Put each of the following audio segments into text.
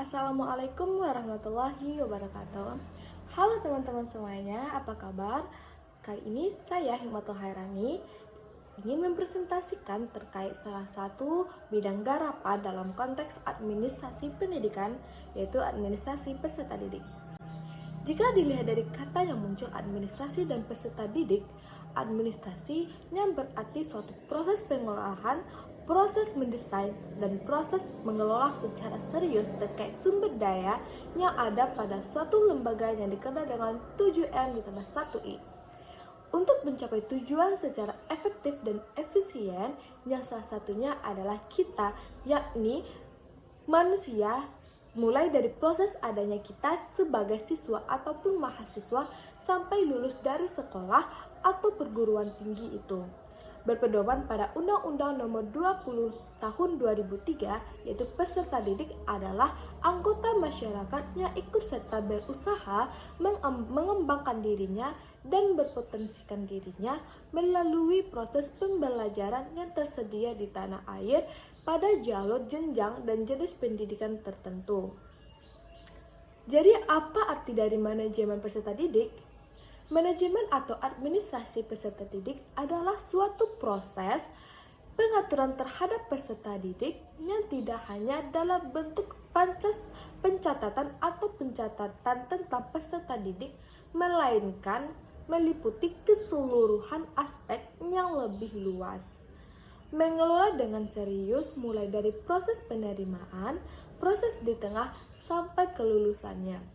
Assalamualaikum warahmatullahi wabarakatuh. Halo teman-teman semuanya, apa kabar? Kali ini saya Hikmatul Hairani ingin mempresentasikan terkait salah satu bidang garapan dalam konteks administrasi pendidikan, yaitu administrasi peserta didik. Jika dilihat dari kata yang muncul administrasi dan peserta didik, administrasi yang berarti suatu proses pengolahan, proses mendesain, dan proses mengelola secara serius terkait sumber daya yang ada pada suatu lembaga yang dikenal dengan 7M ditambah 1I. Untuk mencapai tujuan secara efektif dan efisien, yang salah satunya adalah kita, yakni manusia, mulai dari proses adanya kita sebagai siswa ataupun mahasiswa sampai lulus dari sekolah atau perguruan tinggi itu. Berpedoman pada Undang-Undang Nomor 20 Tahun 2003, yaitu peserta didik adalah anggota masyarakat yang ikut serta berusaha mengembangkan dirinya dan berpotensikan dirinya melalui proses pembelajaran yang tersedia di tanah air pada jalur jenjang dan jenis pendidikan tertentu. Jadi apa arti dari manajemen peserta didik? Manajemen atau administrasi peserta didik adalah suatu proses pengaturan terhadap peserta didik yang tidak hanya dalam bentuk pencatatan atau pencatatan tentang peserta didik, melainkan meliputi keseluruhan aspek yang lebih luas. Mengelola dengan serius mulai dari proses penerimaan, proses di tengah sampai kelulusannya.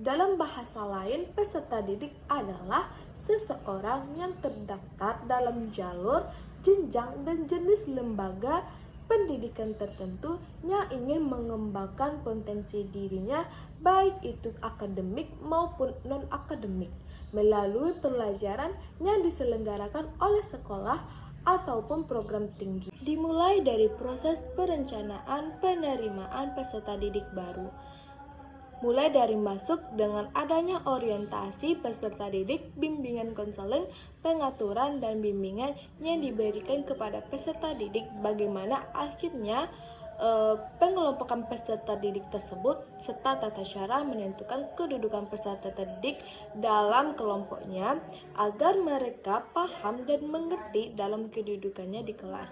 Dalam bahasa lain, peserta didik adalah seseorang yang terdaftar dalam jalur, jenjang, dan jenis lembaga pendidikan tertentu yang ingin mengembangkan potensi dirinya, baik itu akademik maupun non-akademik, melalui pelajaran yang diselenggarakan oleh sekolah ataupun program tinggi. Dimulai dari proses perencanaan penerimaan peserta didik baru. Mulai dari masuk dengan adanya orientasi peserta didik, bimbingan konseling, pengaturan dan bimbingan yang diberikan kepada peserta didik, bagaimana akhirnya pengelompokan peserta didik tersebut serta tata cara menentukan kedudukan peserta didik dalam kelompoknya agar mereka paham dan mengerti dalam kedudukannya di kelas.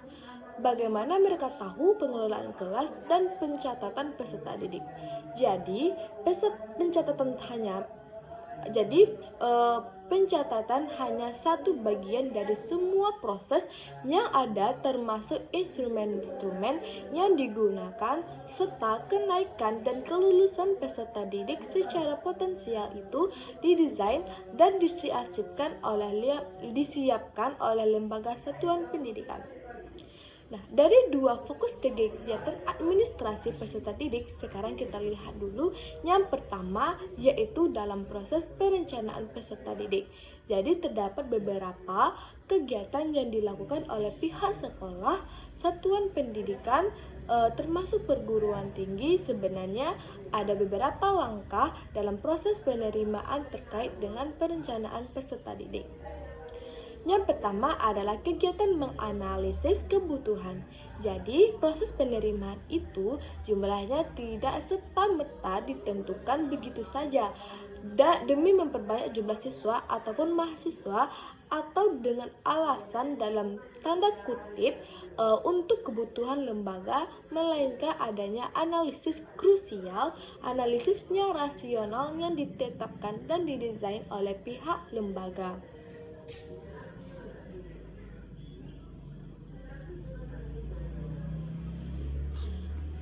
Bagaimana mereka tahu pengelolaan kelas dan pencatatan peserta didik. Jadi, pencatatan hanya satu bagian dari semua proses yang ada, termasuk instrumen-instrumen yang digunakan serta kenaikan dan kelulusan peserta didik secara potensial itu didesain dan disiapkan oleh lembaga satuan pendidikan. Nah, dari dua fokus kegiatan administrasi peserta didik, sekarang kita lihat dulu yang pertama, yaitu dalam proses perencanaan peserta didik. Jadi terdapat beberapa kegiatan yang dilakukan oleh pihak sekolah, satuan pendidikan, termasuk perguruan tinggi. Sebenarnya ada beberapa langkah dalam proses penerimaan terkait dengan perencanaan peserta didik. Yang pertama adalah kegiatan menganalisis kebutuhan. Jadi, proses penerimaan itu jumlahnya tidak serta-merta ditentukan begitu saja demi memperbanyak jumlah siswa ataupun mahasiswa atau dengan alasan dalam tanda kutip untuk kebutuhan lembaga, melainkan adanya analisis krusial, analisisnya rasional yang ditetapkan dan didesain oleh pihak lembaga.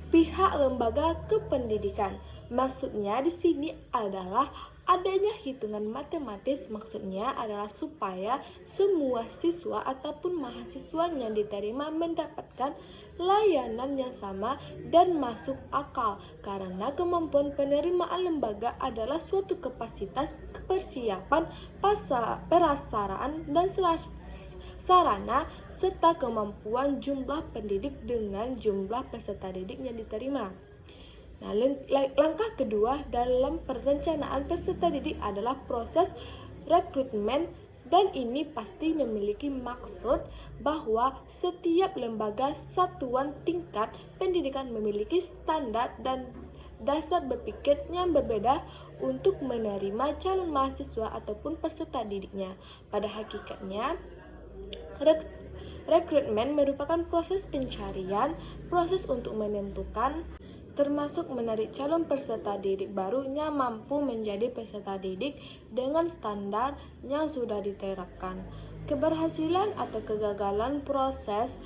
Pihak lembaga kependidikan. Maksudnya di sini adalah adanya hitungan matematis, maksudnya adalah supaya semua siswa ataupun mahasiswa yang diterima mendapatkan layanan yang sama dan masuk akal, karena kemampuan penerimaan lembaga adalah suatu kapasitas, persiapan, prasarana dan sarana serta kemampuan jumlah pendidik dengan jumlah peserta didik yang diterima. Nah, langkah kedua dalam perencanaan peserta didik adalah proses rekrutmen, dan ini pasti memiliki maksud bahwa setiap lembaga satuan tingkat pendidikan memiliki standar dan dasar berpikir yang berbeda untuk menerima calon mahasiswa ataupun peserta didiknya. Pada hakikatnya, rekrutmen merupakan proses pencarian, proses untuk menentukan, termasuk menarik calon peserta didik baru yang mampu menjadi peserta didik dengan standar yang sudah diterapkan. Keberhasilan atau kegagalan proses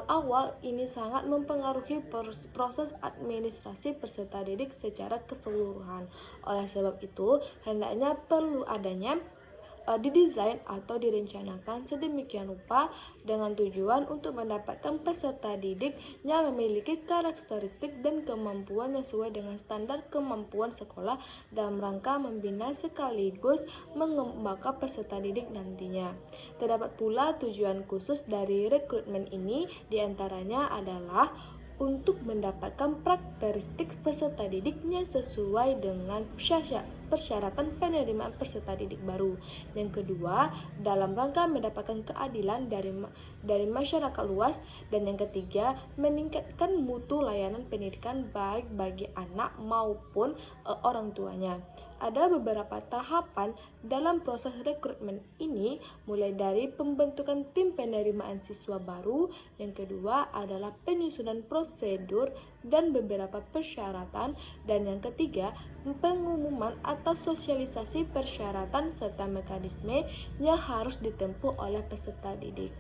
awal ini sangat mempengaruhi proses administrasi peserta didik secara keseluruhan. Oleh sebab itu, hendaknya perlu adanya didesain atau direncanakan sedemikian rupa dengan tujuan untuk mendapatkan peserta didik yang memiliki karakteristik dan kemampuan yang sesuai dengan standar kemampuan sekolah dalam rangka membina sekaligus mengembangkan peserta didik nantinya. Terdapat pula tujuan khusus dari rekrutmen ini, diantaranya adalah untuk mendapatkan karakteristik peserta didiknya sesuai dengan persyaratan penerimaan peserta didik baru. Yang kedua, dalam rangka mendapatkan keadilan dari masyarakat luas. Dan yang ketiga, meningkatkan mutu layanan pendidikan baik bagi anak maupun orang tuanya. Ada beberapa tahapan dalam proses rekrutmen ini, mulai dari pembentukan tim penerimaan siswa baru, yang kedua adalah penyusunan prosedur dan beberapa persyaratan, dan yang ketiga pengumuman atau sosialisasi persyaratan serta mekanisme yang harus ditempuh oleh peserta didik.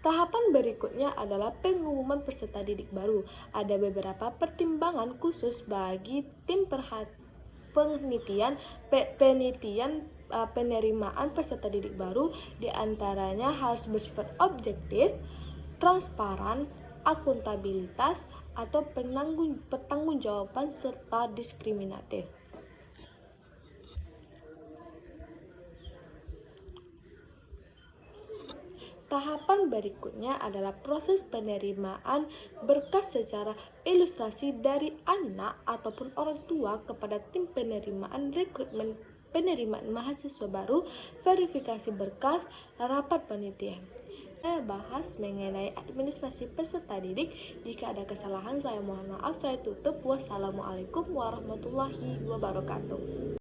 Tahapan berikutnya adalah pengumuman peserta didik baru. Ada beberapa pertimbangan khusus bagi tim penerimaan peserta didik baru, diantaranya harus bersifat objektif, transparan, akuntabilitas, atau pertanggungjawaban serta diskriminatif. Tahapan berikutnya adalah proses penerimaan berkas secara ilustrasi dari anak ataupun orang tua kepada tim penerimaan rekrutmen penerimaan mahasiswa baru, verifikasi berkas, rapat panitia. Saya bahas mengenai administrasi peserta didik. Jika ada kesalahan, saya mohon maaf. Saya tutup. Wassalamualaikum warahmatullahi wabarakatuh.